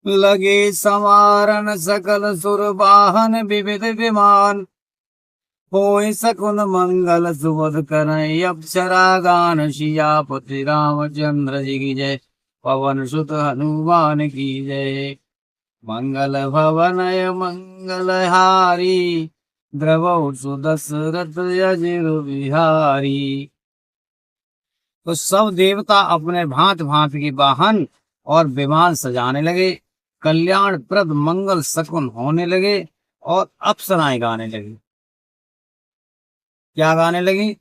लगे समारन सकल सुर वाहन विविध विमान। होय सकुन मंगल सुबोध करय अप्सरा गान सियापति रामचंद्र जी की जय। पवन सुत हनुमान की जय। मंगल भवनय मंगल हारी द्रवौ सुदशरथ अजिर बिहारी। तो सब देवता अपने भांत भांत के वाहन और विमान सजाने लगे, कल्याण प्रद मंगल शकुन होने लगे और अप्सराएं गाने लगी। क्या गाने लगी?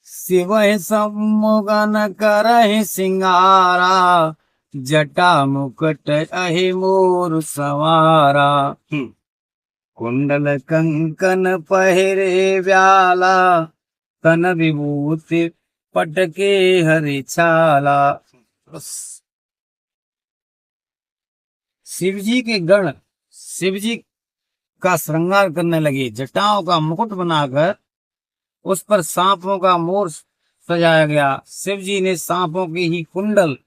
शिव सम्मुगन करहि सिंगारा जटा मुकुट अहि मोर सवारा। कुंडल कंकन पहिरे व्याला तन विभूति पटके हरि छाला। शिवजी के गण शिवजी का श्रृंगार करने लगे, जटाओं का मुकुट बनाकर उस पर सांपों का मोर सजाया गया। शिवजी ने सांपों की ही कुंडल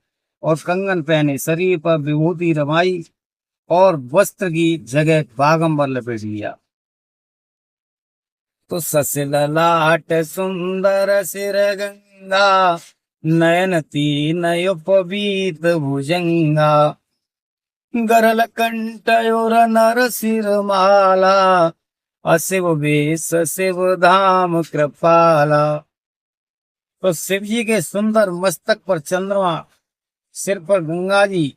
और कंगन पहने, शरीर पर विभूति रमाई और वस्त्र की जगह बागंबर लपेट लिया। तो ससिल लाट सुंदर सिर गंगा नयन तीन उपवीत भुजंगा। गरल कंठ और नर सिर माला अशिव वेश शिव धाम कृपाला। तो शिव जी के सुंदर मस्तक पर चंद्रमा, सिर पर गंगा जी,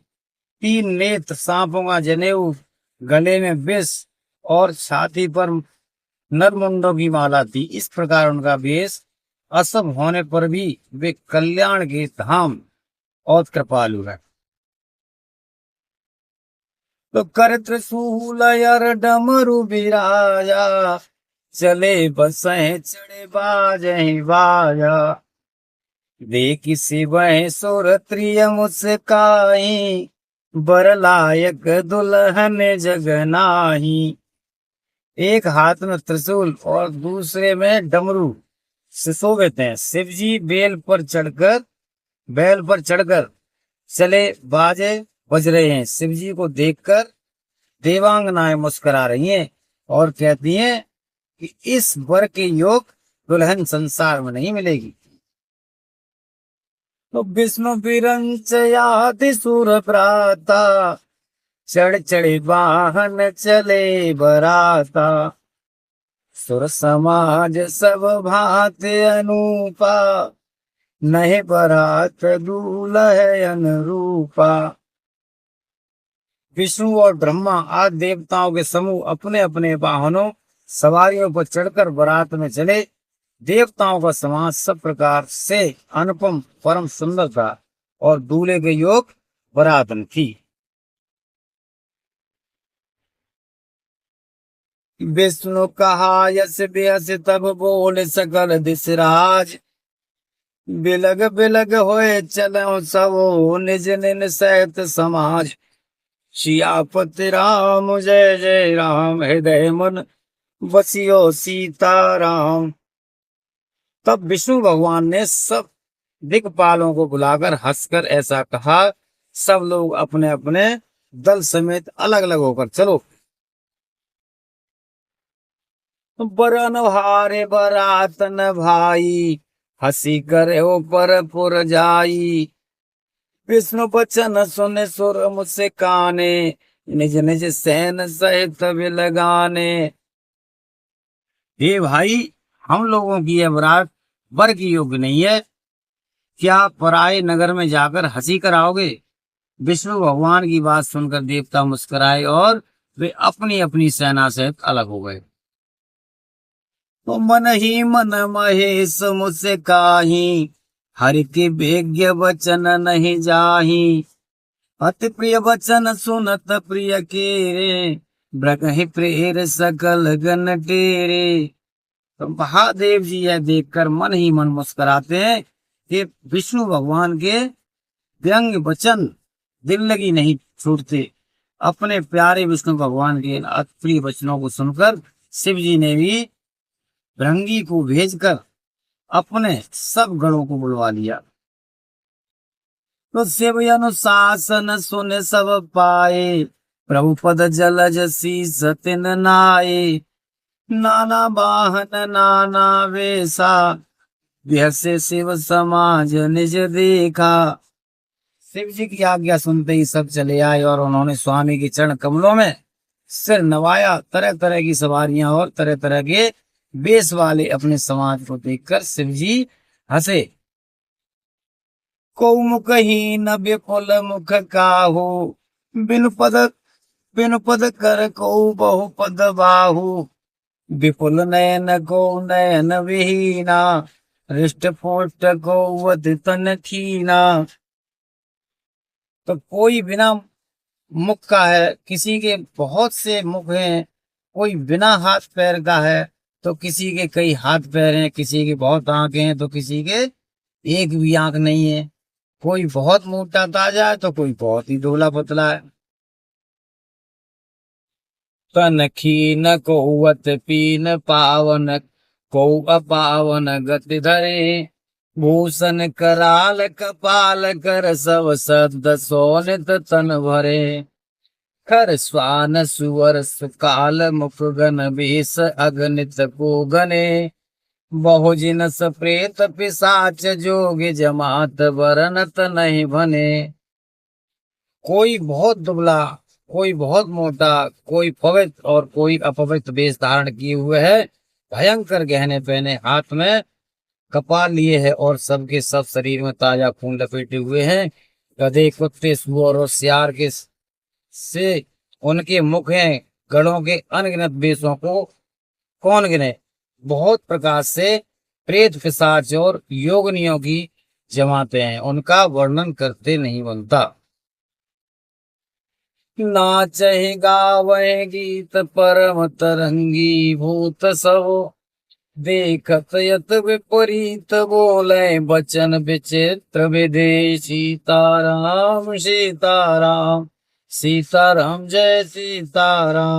तीन नेत्र, सांपों का जनेऊ, गले में विष और छाती पर नरमुंडों की माला थी। इस प्रकार उनका वेश, अशुभ होने पर भी वे कल्याण के धाम और कृपालु है। तो कर त्रिशूल और डमरू बिराजा चले बसें चढ़े बाजे बाजा। देख शिवह सुर त्रिय मुस्काई बर लायक दुल्हन जगनाही। एक हाथ में त्रिशूल और दूसरे में डमरू सुशोभित हैं। शिवजी बैल पर चढ़कर चले, बाजे बज रहे हैं। शिवजी को देखकर देवांगनाएं मुस्कुरा रही हैं और कहती हैं कि इस वर के योग दुल्हन संसार में नहीं मिलेगी। तो विष्णु विरंच आदि सुर प्राता चढ़ चढ़े वाहन चले बराता। सुर समाज सब भांत अनूपा नहे बरात दूल्ह अनुरूपा। विष्णु और ब्रह्मा आदि देवताओं के समूह अपने अपने वाहनों सवारियों पर चढ़कर बारात में चले। देवताओं का समाज सब प्रकार से अनुपम परम सुंदर था और दूल्हे के योग बारात में थी। विष्णु कहा यस बेहस तब बोले सकल दिशराज। बिलग बिलग होए चलो सबो निज निज सहित समाज। सियापति राम जय जय राम हृदय मन बसियो सीताराम। तब विष्णु भगवान ने सब दिक्पालों को बुलाकर हंसकर ऐसा कहा, सब लोग अपने अपने दल समेत अलग अलग होकर चलो। बरन हारे बरातन भाई हंसी करे पर पुर जाई। विष्णु बचन सुने सुर मुझसे काने निज निज सैन सहित लगाने। हे भाई, हम लोगों की यह बारात वर की योग्य नहीं है, क्या पराये नगर में जाकर हंसी कराओगे? विष्णु भगवान की बात सुनकर देवता मुस्कुराए और वे अपनी अपनी सेना सहित अलग हो गए। तो मन ही मन महेश मुझसे काही हरि के वेग्य वचन नहीं जाही। अति प्रिय वचन सुनत प्रिय केरे ब्रगहि प्रेर सकल गन टेरे। तो महादेव जी यह देखकर मन ही मन मुस्कुराते हैं कि विष्णु भगवान के व्यंग वचन दिल लगी नहीं छूटते। अपने प्यारे विष्णु भगवान के अति प्रिय वचनों को सुनकर शिव जी ने भी भृंगी को भेजकर अपने सब गणों को बुलवा लिया। तो शिव अनुशासन सुन सब पाए, प्रभु पद जलज शीस तिन नाये। नाना वाहन नाना वेशा, बिहसे शिव समाज निज देखा। शिव जी की आज्ञा सुनते ही सब चले आए और उन्होंने स्वामी के चरण कमलों में सिर नवाया। तरह तरह की सवारियां और तरह तरह के वेश वाले अपने समाज को देखकर शिव जी हंसे। को मुखहीन विपुल मुख काहू, बिनु पद कर को बहु पद बाहु। विपुल नयन को नयन विहीना, हृष्ट पुष्ट को वध तन खीना। तो कोई बिना मुख का है, किसी के बहुत से मुख हैं, कोई बिना हाथ पैर का है, तो किसी के कई हाथ पैर हैं, किसी के बहुत आंखें हैं, तो किसी के एक भी आंख नहीं है। कोई बहुत मोटा ताजा है, तो कोई बहुत ही दुबला पतला है। तन खीन को वत पीन पावन, को अपावन गति धरे। भूषण कराल कपाल कर, सब सद सोनित तन भरे। खर स्वान सुवर सुकाल मुख गन भेष, अगणित को गने। बहुजिनस प्रेत पिशाच जोग, जमात बरनत नहीं बने। कोई बहुत दुबला, कोई बहुत मोटा, कोई पवित्र और कोई अपवित्र वेश धारण किए हुए है। भयंकर गहने पहने, हाथ में कपाल लिए है और सबके सब शरीर में ताजा खून लपेटे हुए हैं। गधे कुत्ते सुअर और सियार के से उनके मुख हैं। गढ़ों के अनगिनत वेशों को कौन गिने। बहुत प्रकार से प्रेत पिशाच और योगनियों की जमाते हैं, उनका वर्णन करते नहीं बनता। नाचहि गावहि गीत परम तरंगी, भूत सब देखत यत विपरीत बोले। बचन विचित्र विधि, सीताराम सीताराम सीताराम जय सीताराम।